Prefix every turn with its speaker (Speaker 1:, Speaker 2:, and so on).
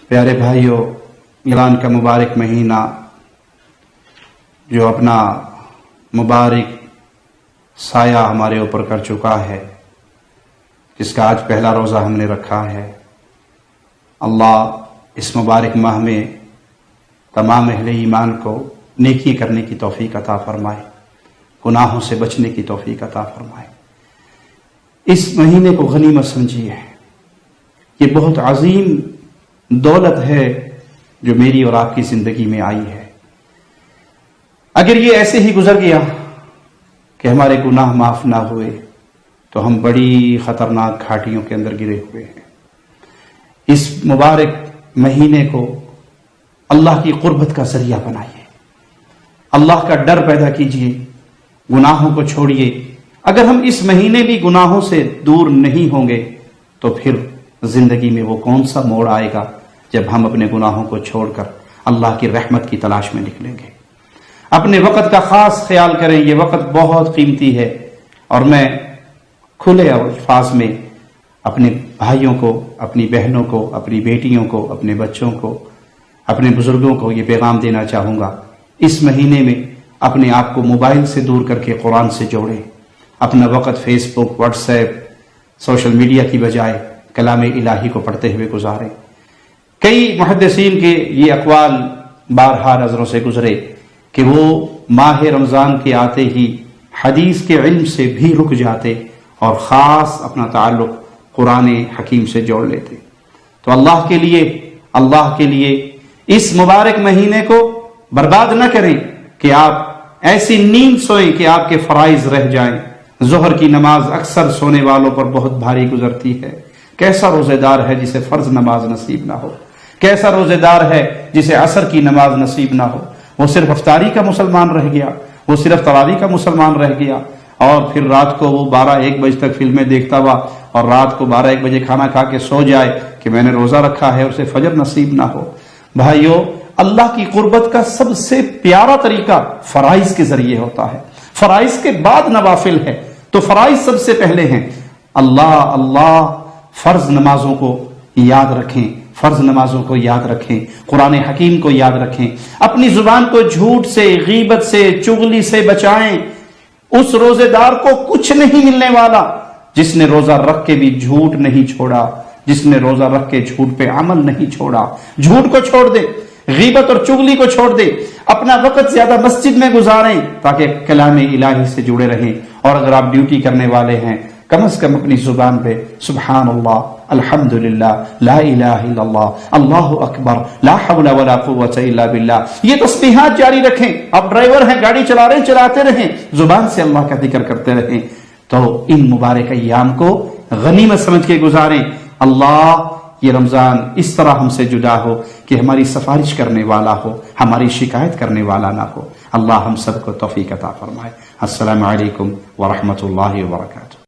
Speaker 1: پیارے بھائیوں، رمضان کا مبارک مہینہ جو اپنا مبارک سایہ ہمارے اوپر کر چکا ہے، جس کا آج پہلا روزہ ہم نے رکھا ہے، اللہ اس مبارک ماہ میں تمام اہل ایمان کو نیکی کرنے کی توفیق عطا فرمائے، گناہوں سے بچنے کی توفیق عطا فرمائے۔ اس مہینے کو غنیمت سمجھیے، یہ بہت عظیم دولت ہے جو میری اور آپ کی زندگی میں آئی ہے۔ اگر یہ ایسے ہی گزر گیا کہ ہمارے گناہ معاف نہ ہوئے تو ہم بڑی خطرناک گھاٹیوں کے اندر گرے ہوئے ہیں۔ اس مبارک مہینے کو اللہ کی قربت کا ذریعہ بنائیے، اللہ کا ڈر پیدا کیجیے، گناہوں کو چھوڑیے۔ اگر ہم اس مہینے بھی گناہوں سے دور نہیں ہوں گے تو پھر زندگی میں وہ کون سا موڑ آئے گا جب ہم اپنے گناہوں کو چھوڑ کر اللہ کی رحمت کی تلاش میں نکلیں گے۔ اپنے وقت کا خاص خیال کریں، یہ وقت بہت قیمتی ہے، اور میں کھلے الفاظ میں اپنے بھائیوں کو، اپنی بہنوں کو، اپنی بیٹیوں کو، اپنے بچوں کو، اپنے بزرگوں کو یہ پیغام دینا چاہوں گا، اس مہینے میں اپنے آپ کو موبائل سے دور کر کے قرآن سے جوڑیں۔ اپنا وقت فیس بک، واٹس ایپ، سوشل میڈیا کی بجائے کلام الہی کو پڑھتے ہوئے گزاریں۔ کئی محدثین کے یہ اقوال بارہا نظروں سے گزرے کہ وہ ماہ رمضان کے آتے ہی حدیث کے علم سے بھی رک جاتے اور خاص اپنا تعلق قرآن حکیم سے جوڑ لیتے۔ تو اللہ کے لیے اس مبارک مہینے کو برباد نہ کریں کہ آپ ایسی نیند سوئیں کہ آپ کے فرائض رہ جائیں۔ ظہر کی نماز اکثر سونے والوں پر بہت بھاری گزرتی ہے۔ کیسا روزے دار ہے جسے فرض نماز نصیب نہ ہو، کیسا روزے دار ہے جسے عصر کی نماز نصیب نہ ہو۔ وہ صرف افطاری کا مسلمان رہ گیا، وہ صرف تراویح کا مسلمان رہ گیا، اور پھر رات کو وہ 12-1 بجے تک فلمیں دیکھتا ہوا اور رات کو 12-1 بجے کھانا کھا کے سو جائے کہ میں نے روزہ رکھا ہے، اسے فجر نصیب نہ ہو۔ بھائیو، اللہ کی قربت کا سب سے پیارا طریقہ فرائض کے ذریعے ہوتا ہے۔ فرائض کے بعد نوافل ہے، تو فرائض سب سے پہلے ہیں۔ اللہ فرض نمازوں کو یاد رکھیں، فرض نمازوں کو یاد رکھیں، قرآن حکیم کو یاد رکھیں، اپنی زبان کو جھوٹ سے، غیبت سے، چغلی سے بچائیں۔ اس روزے دار کو کچھ نہیں ملنے والا جس نے روزہ رکھ کے بھی جھوٹ نہیں چھوڑا، جس نے روزہ رکھ کے جھوٹ پہ عمل نہیں چھوڑا۔ جھوٹ کو چھوڑ دے، غیبت اور چغلی کو چھوڑ دے، اپنا وقت زیادہ مسجد میں گزاریں تاکہ کلام الہی سے جڑے رہیں۔ اور اگر آپ ڈیوٹی کرنے والے ہیں، کم از کم اپنی زبان پہ سبحان اللہ، الحمدللہ، لا الہ الا اللہ، اللہ اکبر، لا حول ولا قوت الا باللہ، یہ تسبیحات جاری رکھیں۔ آپ ڈرائیور ہیں، گاڑی چلا رہے ہیں، چلاتے رہیں، زبان سے اللہ کا ذکر کرتے رہیں۔ تو ان مبارک ایام کو غنیمت سمجھ کے گزاریں۔ اللہ یہ رمضان اس طرح ہم سے جدا ہو کہ ہماری سفارش کرنے والا ہو، ہماری شکایت کرنے والا نہ ہو۔ اللہ ہم سب کو توفیق عطا فرمائے۔ السلام علیکم ورحمۃ اللہ وبرکاتہ۔